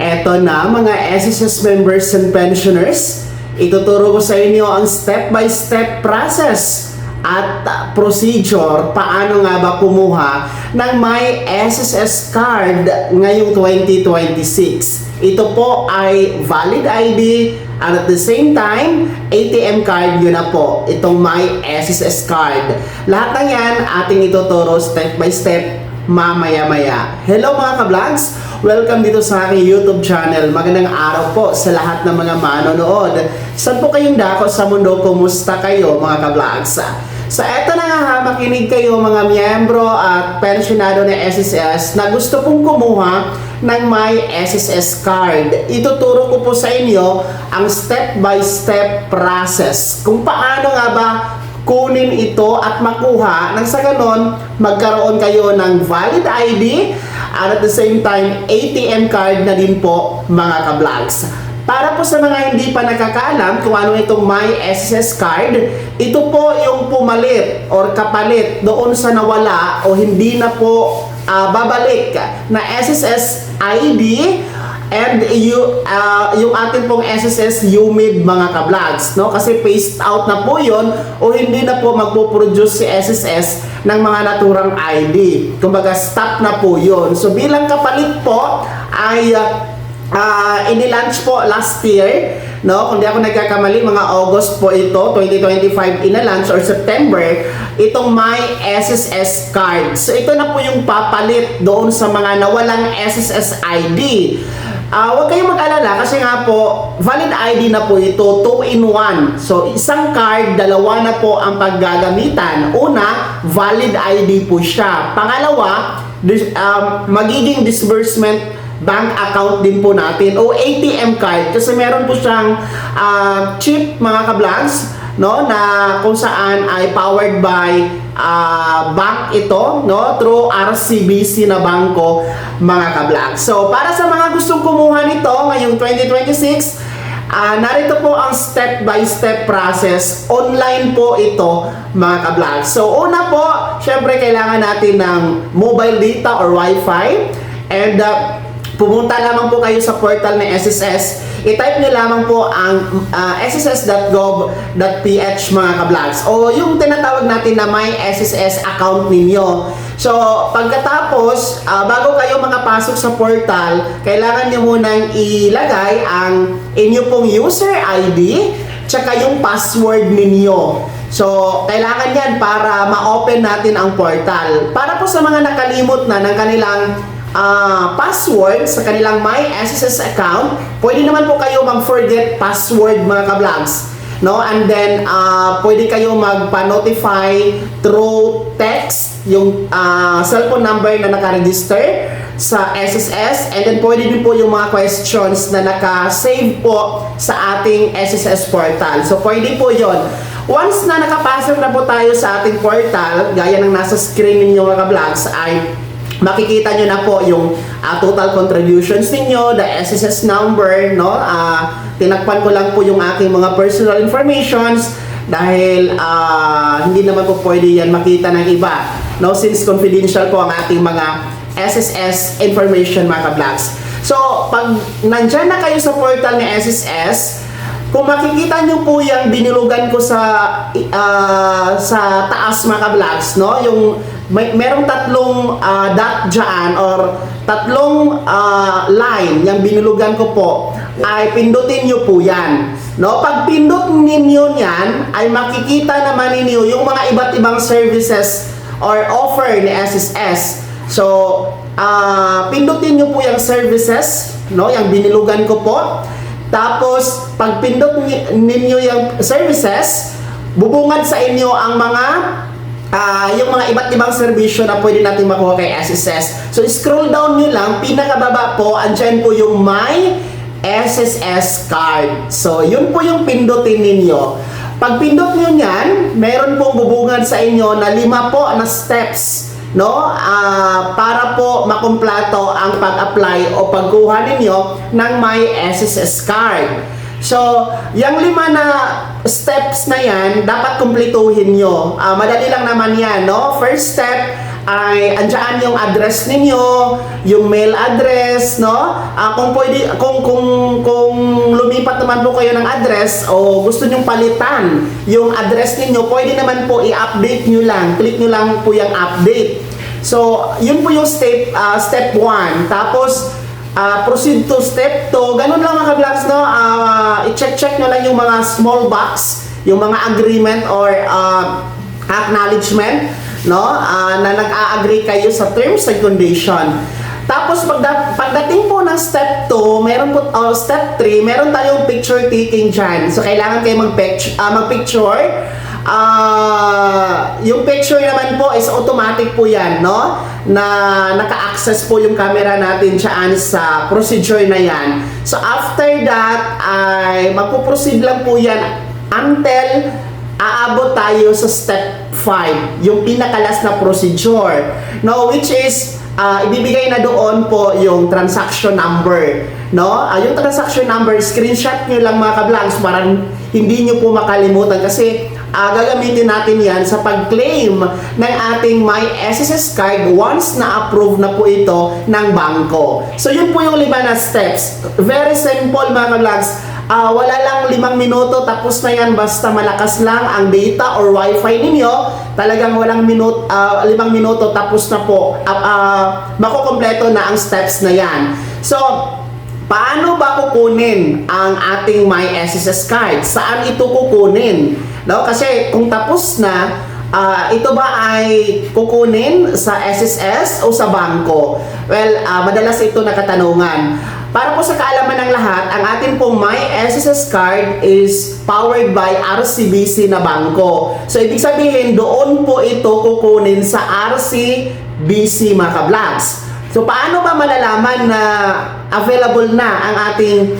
Eto na mga SSS members and pensioners, ituturo ko sa inyo ang step-by-step process at procedure paano nga ba kumuha ng My SSS card ngayong 2026. Ito po ay valid ID and at the same time, ATM card yun na po, itong My SSS card. Lahat ng yan ating ituturo step by step mamaya-maya. Hello mga ka-vlogs! Welcome dito sa aking YouTube channel. Magandang araw po sa lahat ng mga manonood. Saan po kayong dako sa mundo? Kumusta kayo mga ka-vlogs? So eto na nga ha, makinig kayo mga miyembro at pensionado ng SSS na gusto pong kumuha ng My SSS card. Ituturo ko po sa inyo ang step-by-step process kung paano nga ba kunin ito at makuha nang sa ganon magkaroon kayo ng valid ID and at the same time ATM card na din po mga ka-vlogs. Para po sa mga hindi pa nakakaalam kung ano itong My SSS card, ito po yung pumalit or kapalit doon sa nawala o hindi na po babalik na SSS ID and yung ating pong SSS UMID mga ka-vlogs, no? Kasi phased out na po yun o hindi na po magpo-produce si SSS ng mga naturang ID. Kumbaga stop na po yun. So bilang kapalit po ay ini-launch po last year, no? Kung di ako nagkakamali, mga August po ito, 2025 ina-launch or September, itong My SSS card. So ito na po yung papalit doon sa mga nawalang SSS ID. Huwag kayong mag-alala kasi nga po, valid ID na po ito, 2-in-1. So, isang card, dalawa na po ang paggagamitan. Una, valid ID po siya. Pangalawa, magiging disbursement bank account din po natin o ATM card kasi meron po siyang chip mga ka-vlogs, no, na kung saan ay powered by bank ito, no, through RCBC na bangko mga ka-vlog. So para sa mga gustong kumuha nito ngayong 2026, narito po ang step by step process. Online po ito mga ka-vlog. So una po, syempre kailangan natin ng mobile data or wifi and pumunta lamang po kayo sa portal ng SSS. I-type nyo lamang po ang sss.gov.ph mga ka-vlogs o yung tinatawag natin na My SSS account ninyo. So, pagkatapos, bago kayo makapasok sa portal, kailangan nyo munang ilagay ang inyo pong user ID tsaka yung password ninyo. So, kailangan yan para ma-open natin ang portal. Para po sa mga nakalimot na ng kanilang password sa kanilang My SSS account, pwede naman po kayo mag-forget password mga ka-vlogs, no? And then pwede kayo magpa-notify through text yung cellphone number na naka-register sa SSS, and then pwede din po yung mga questions na naka-save po sa ating SSS portal. So pwede po yon. Once na nakapasok na po tayo sa ating portal, gaya ng nasa screen ninyo mga ka-vlogs, ay makikita nyo na po yung total contributions ninyo, the SSS number, no? Tinakpan ko lang po yung aking mga personal informations dahil hindi naman po pwede yan makita ng iba, no? Since confidential po ang ating mga SSS information mga ka-vlogs. So, pag nandyan na kayo sa portal ni SSS, kung makikita nyo po yung binilugan ko sa taas mga ka-vlogs, no? Yung merong tatlong dot dyan or tatlong line yung binilugan ko po, ay pindutin nyo po yan, no? Pag pindot ninyo yan, ay makikita naman ninyo yung mga iba't ibang services or offer ni SSS. So, pindutin nyo po yung services, no? Yung binilugan ko po. Tapos, pag pindot ninyo yung services, bubungad sa inyo ang mga yung mga iba't ibang serbisyo na pwede natin makuha kay SSS. So, scroll down nyo lang, pinakababa po, andyan po yung My SSS card. So, yun po yung pindutin ninyo. Pag pindot nyo yan, meron pong bubungad sa inyo na 5 po na steps, no? Para po makumplato ang pag-apply o pagkuha ninyo ng My SSS card. So, yung 5 na steps na yan, dapat kumpletuhin nyo. Madali lang naman yan, no? First step, ay andyan yung address ninyo, yung mail address, no? Kung pwede, kung lumipat naman po kayo ng address o gusto nyong palitan yung address ninyo, pwede naman po i-update nyo lang. Click nyo lang po yung update. So, yun po yung step 1. Tapos, proceed to step 2. Ganun lang mga ka-vlogs, no? I-check nyo lang yung mga small box, yung mga agreement or acknowledgement, no? Na nag-a-agree kayo sa terms and condition. Tapos pagdating po ng step 2, meron po step 3, meron tayong picture taking dyan. So kailangan kayo mag-picture. Yung picture naman po is automatic po yan, no? Na naka-access po yung camera natin dyan sa procedure na yan. So after that, ay magpo-proceed lang po yan until aabot tayo sa step 5, yung pinakalas na procedure, no? Which is, ibibigay na doon po yung transaction number, no? Yung transaction number, screenshot nyo lang mga ka-vlogs para hindi nyo po makalimutan kasi gagamitin natin yan sa pag-claim ng ating My SSS card once na-approve na po ito ng bangko. So yun po yung 5 na steps. Very simple mga ka-vlogs. Wala lang 5 minuto, tapos na yan basta malakas lang ang data or wifi ninyo. Talagang walang 5 minuto, tapos na po. Makukompleto na ang steps na yan. So, paano ba kukunin ang ating My SSS card? Saan ito kukunin? No? Kasi kung tapos na, ito ba ay kukunin sa SSS o sa bangko? Well, madalas ito na katanungan. Para po sa kaalaman ng lahat, ang ating pong My SSS card is powered by RCBC na bangko. So, ibig sabihin, doon po ito kukunin sa RCBC mga ka-vlogs. So, paano ba malalaman na available na ang ating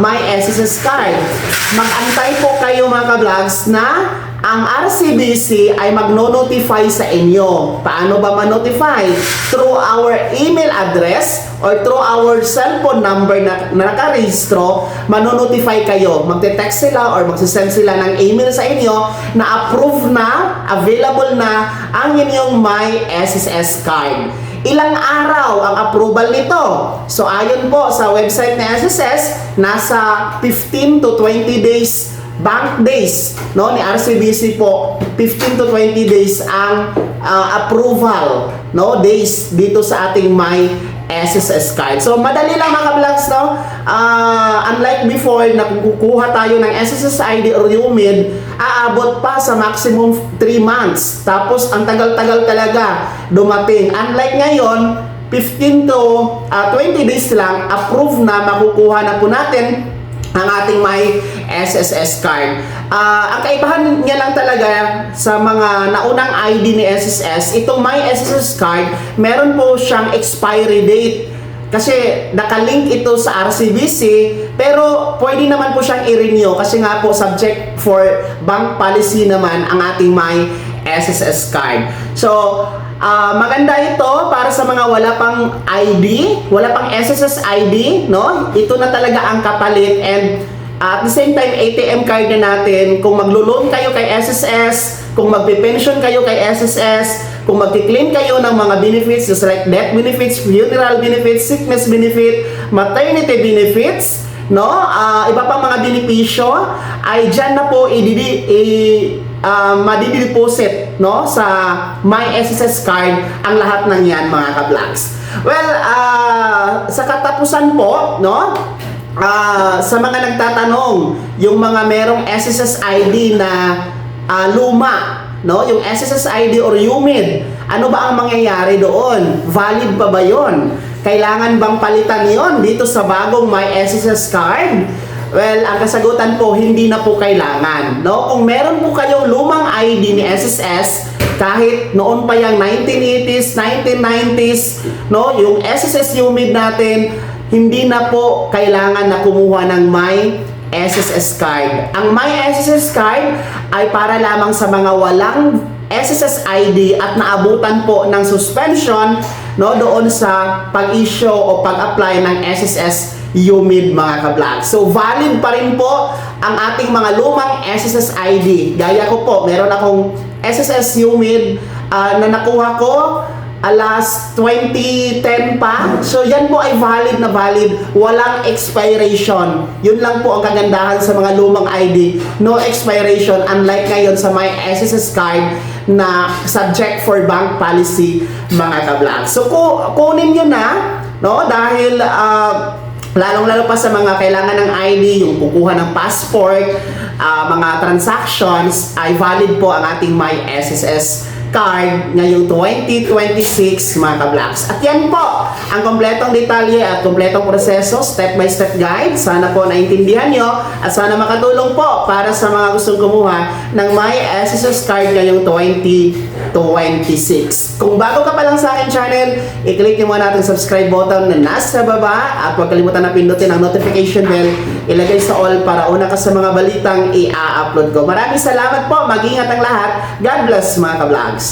My SSS card? Mag-antay po kayo mga ka-vlogs na ang RCBC ay magno-notify sa inyo. Paano ba ma-notify? Through our email address or through our cellphone number na nakarehistro, mano-notify kayo. Magte-text sila or magsisend sila ng email sa inyo na approve na, available na ang inyong My SSS card. Ilang araw ang approval nito? So ayon po sa website ng SSS, nasa 15 to 20 days bank days, no, ni RCBC po. 15 to 20 days ang approval, no, days dito sa ating My SSS card. So madali lang mga ka-vlogs, no? Unlike before na kung kukuha tayo ng SSS ID or UMID, aabot pa sa maximum 3 months. Tapos ang tagal-tagal talaga dumating. Unlike ngayon, 15 to 20 days lang, approve na, makukuha na po natin ang ating My SSS card. Ang kaibahan niya lang talaga sa mga naunang ID ni SSS, itong My SSS card, meron po siyang expiry date. Kasi nakalink ito sa RCBC, pero pwede naman po siyang i-renew kasi nga po subject for bank policy naman ang ating My SSS card. So, maganda ito para sa mga wala pang ID, wala pang SSS ID, no? Ito na talaga ang kapalit, and at the same time, ATM card na natin. Kung maglo-loan kayo kay SSS, kung magpe-pension kayo kay SSS, kung magki-claim kayo ng mga benefits, just like death benefits, funeral benefits, sickness benefit, maternity benefits, no? Iba pang mga benepisyo, ay dyan na po madideposit, no, sa My SSS card ang lahat ng yan mga ka-vlogs. Well, sa katapusan po, no, sa mga nagtatanong, yung mga merong SSS ID na luma, no, yung SSS ID or UMID, ano ba ang mangyayari doon? Valid pa ba yon? Kailangan bang palitan yon dito sa bagong My SSS card? Well, ang kasagutan po, hindi na po kailangan, no? Kung meron po kayong lumang ID ni SSS, kahit noon pa yung 1980s, 1990s, no? Yung SSS UMID natin, hindi na po kailangan na kumuha ng My SSS card. Ang My SSS card ay para lamang sa mga walang SSS ID at naabutan po ng suspension, no, doon sa pag-issue o pag-apply ng SSS UMID mga ka-vlog. So valid pa rin po ang ating mga lumang SSS ID. Gaya ko po, meron akong SSS UMID na nakuha ko last 2010 pa. So yan po ay valid na valid, walang expiration. Yun lang po ang kagandahan sa mga lumang ID, no expiration, unlike ngayon sa my SSS card na subject for bank policy, mga ka-vlog. So kunin nyo na, no, dahil lalong-lalo pa sa mga kailangan ng ID, yung kukuha ng passport, mga transactions, ay valid po ang ating my SSS card ngayong 2026, mga ka-vlogs. At yan po ang kompletong detalye at kompletong proseso, step by step guide. Sana po naintindihan nyo at sana makatulong po para sa mga gustong kumuha ng my SSS card ngayong 2026. Kung bago ka pa lang sa akin channel, i-click nyo muna natin subscribe button na nasa baba at huwag kalimutan na pindutin ang notification bell, ilagay sa all para una ka sa mga balitang i-upload ko. Maraming salamat po, mag-ingat ang lahat. God bless, mga ka-vlogs.